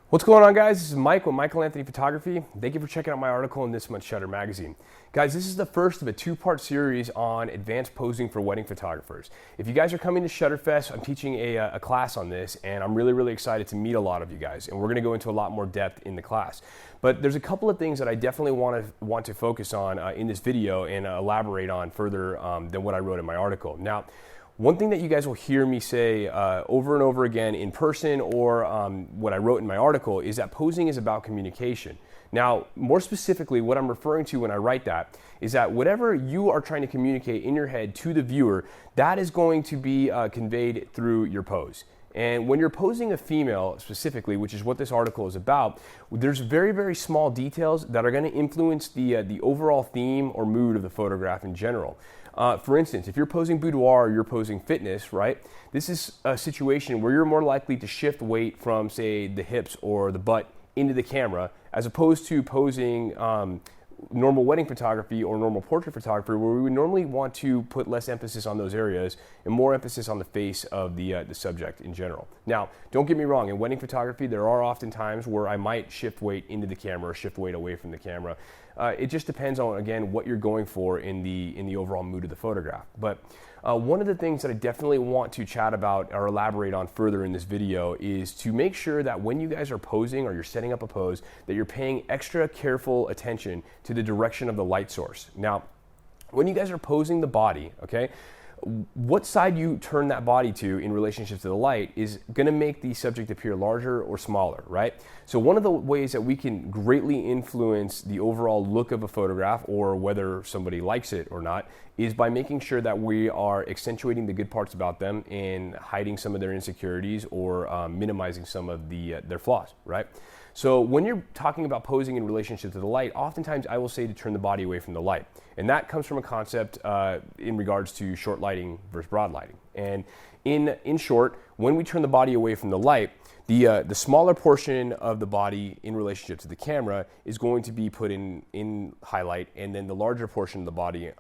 What's going on, guys? This is Mike with Michael Anthony Photography. Thank you for checking out my article in this month's Shutter magazine. Guys, this is the first of a two-part series on advanced posing for wedding photographers. If you guys are coming to Shutterfest, I'm teaching a class on this, and I'm really excited to meet a lot of you guys, and we're going to go into a lot more depth in the class. But there's a couple of things that I definitely want to focus on in this video and elaborate on further than what I wrote in my article. Now, one thing that you guys will hear me say over and over again in person or what I wrote in my article is that posing is about communication. Now, more specifically, what I'm referring to when I write that is that whatever you are trying to communicate in your head to the viewer, that is going to be conveyed through your pose. And when you're posing a female specifically, which is what this article is about, there's very small details that are going to influence the overall theme or mood of the photograph in general. For instance, if you're posing boudoir or you're posing fitness, right? This is a situation where you're more likely to shift weight from, say, the hips or the butt into the camera, as opposed to posing normal wedding photography or normal portrait photography, where we would normally want to put less emphasis on those areas and more emphasis on the face of the subject in general. Now, don't get me wrong, in wedding photography, there are often times where I might shift weight into the camera or shift weight away from the camera. It just depends on, again, what you're going for in the overall mood of the photograph. But one of the things that I definitely want to chat about or elaborate on further in this video is to make sure that when you guys are posing or you're setting up a pose, that you're paying extra careful attention to the direction of the light source. Now, when you guys are posing the body, okay, what side you turn that body to in relationship to the light is going to make the subject appear larger or smaller, right? So one of the ways that we can greatly influence the overall look of a photograph or whether somebody likes it or not is by making sure that we are accentuating the good parts about them and hiding some of their insecurities or minimizing some of their flaws, right? So when you're talking about posing in relationship to the light, oftentimes I will say to turn the body away from the light. And that comes from a concept in regards to short lighting versus broad lighting. And in short, when we turn the body away from the light, the smaller portion of the body in relationship to the camera is going to be put in highlight, and then the larger portion of the body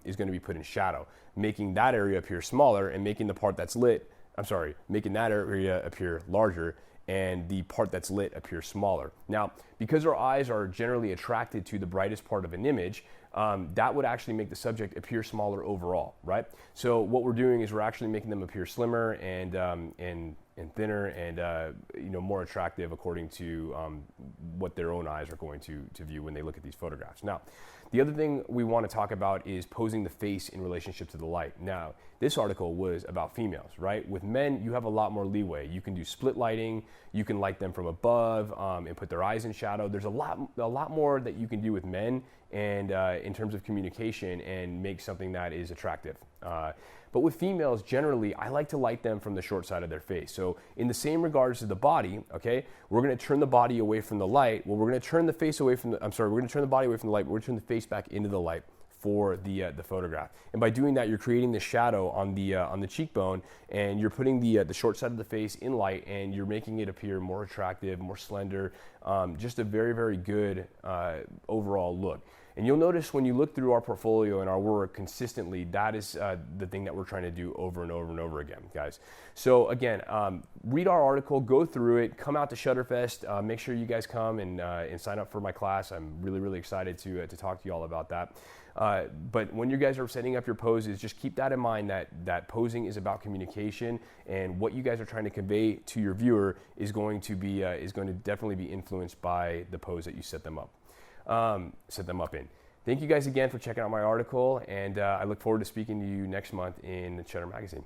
is going to be put in shadow, making that area appear smaller and making the part that's lit, making that area appear larger and the part that's lit appears smaller. Now, because our eyes are generally attracted to the brightest part of an image, that would actually make the subject appear smaller overall, right? So what we're doing is we're actually making them appear slimmer and thinner and more attractive according to what their own eyes are going to view when they look at these photographs. Now, the other thing we want to talk about is posing the face in relationship to the light. Now, this article was about females, right? With men, you have a lot more leeway. You can do split lighting, you can light them from above and put their eyes in shadow. There's a lot more that you can do with men and in terms of communication and make something that is attractive. But with females, generally, I like to light them from the short side of their face. So in the same regards to the body, okay, we're going to turn the body away from the light. Well, we're going to turn the face away from we're going to turn the body away from the light, but we're going to turn the face back into the light for the photograph. And by doing that, you're creating the shadow on the cheekbone, and you're putting the short side of the face in light, and you're making it appear more attractive, more slender, just a very good overall look. And you'll notice when you look through our portfolio and our work consistently, that is the thing that we're trying to do over and over again, guys. So again, read our article, go through it, come out to Shutterfest, make sure you guys come and sign up for my class. I'm really excited to talk to you all about that. But when you guys are setting up your poses, just keep that in mind that posing is about communication, and what you guys are trying to convey to your viewer is going to definitely be influenced by the pose that you set them up in. Thank you guys again for checking out my article, and I look forward to speaking to you next month in Shutter magazine.